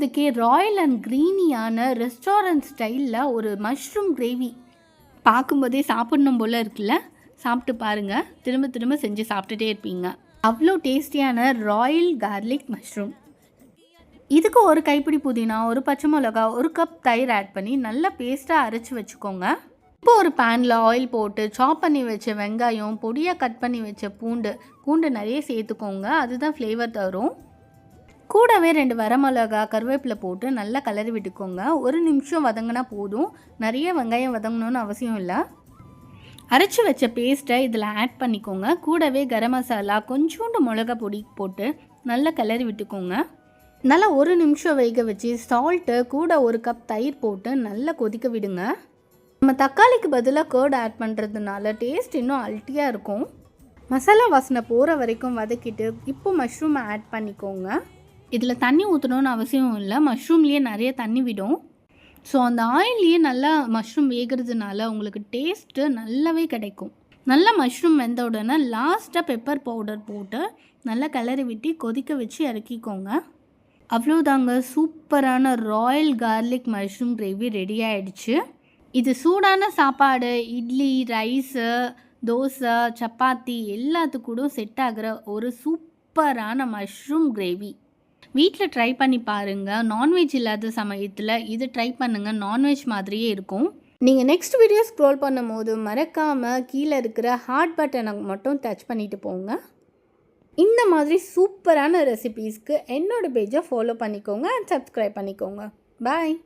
பார்க்குறதுக்கே Royal and க்ரீனியான restaurant ஸ்டைலில் ஒரு மஷ்ரூம் கிரேவி பார்க்கும்போதே சாப்பிடணும் போல் இருக்குல்ல. சாப்பிட்டு பாருங்கள், திரும்ப திரும்ப செஞ்சு சாப்பிட்டுட்டே இருப்பீங்க. அவ்வளோ டேஸ்டியான ராயல் கார்லிக் மஷ்ரூம். இதுக்கு ஒரு கைப்பிடி புதினா, ஒரு பச்சை மிளகா, ஒரு கப் தயிர் ஆட் பண்ணி நல்லா பேஸ்ட்டாக அரைச்சி வச்சுக்கோங்க. இப்போ ஒரு பேனில் ஆயில் போட்டு சாப் பண்ணி வச்ச வெங்காயம், பொடியாக கட் பண்ணி வச்ச பூண்டு நிறைய சேர்த்துக்கோங்க. அதுதான் ஃப்ளேவர் தரும். கூடவே 2 வரமிளகா, கருவேப்பிலை போட்டு நல்லா கலரி விட்டுக்கோங்க. 1 நிமிஷம் வதங்கினா போதும். நிறைய வெங்காயம் வதங்கணும்னு அவசியம் இல்லை. அரைச்சி வச்ச பேஸ்ட்டை இதில் ஆட் பண்ணிக்கோங்க. கூடவே கரம் மசாலா, கொஞ்சோண்டு மிளகா பொடி போட்டு நல்லா கலரி விட்டுக்கோங்க. நல்லா 1 நிமிஷம் வேக வச்சு சால்ட்டு கூட 1 கப் தயிர் போட்டு நல்லா கொதிக்க விடுங்க. நம்ம தக்காளிக்கு பதிலாக கர்ட் ஆட் பண்ணுறதுனால டேஸ்ட் இன்னும் அல்ட்டியாக இருக்கும். மசாலா வாசனை போகிற வரைக்கும் வதக்கிட்டு இப்போ மஷ்ரூமை ஆட் பண்ணிக்கோங்க. இதில் தண்ணி ஊற்றணும்னு அவசியம் இல்லை, மஷ்ரூம்லேயே நிறைய தண்ணி விடும். ஸோ அந்த ஆயில்லையே நல்லா மஷ்ரூம் வேகிறதுனால உங்களுக்கு டேஸ்ட்டு நல்லாவே கிடைக்கும். நல்லா மஷ்ரூம் வெந்த உடனே லாஸ்ட்டாக பெப்பர் பவுடர் போட்டு நல்லா கிளறி விட்டு கொதிக்க வச்சு இறக்கிக்கோங்க. அவ்வளோதாங்க, சூப்பரான Royal garlic mushroom gravy ready ஆகிடுச்சு. இது சூடான சாப்பாடு, இட்லி, ரைஸு, தோசை, சப்பாத்தி எல்லாத்துக்கூடும் செட் ஆகிற ஒரு சூப்பரான மஷ்ரூம் கிரேவி. வீட்டில் ட்ரை பண்ணி பாருங்கள். நான்வெஜ் இல்லாத சமயத்தில் இது ட்ரை பண்ணுங்கள், நான்வெஜ் மாதிரியே இருக்கும். நீங்கள் நெக்ஸ்ட் வீடியோ ஸ்க்ரோல் பண்ணும்போது மறக்காமல் கீழே இருக்கிற ஹார்ட் பட்டனை மட்டும் டச் பண்ணிவிட்டு போங்க. இந்த மாதிரி சூப்பரான ரெசிபீஸ்க்கு என்னோடய பேஜை ஃபாலோ பண்ணிக்கோங்க அண்ட் சப்ஸ்கிரைப் பண்ணிக்கோங்க. பாய்.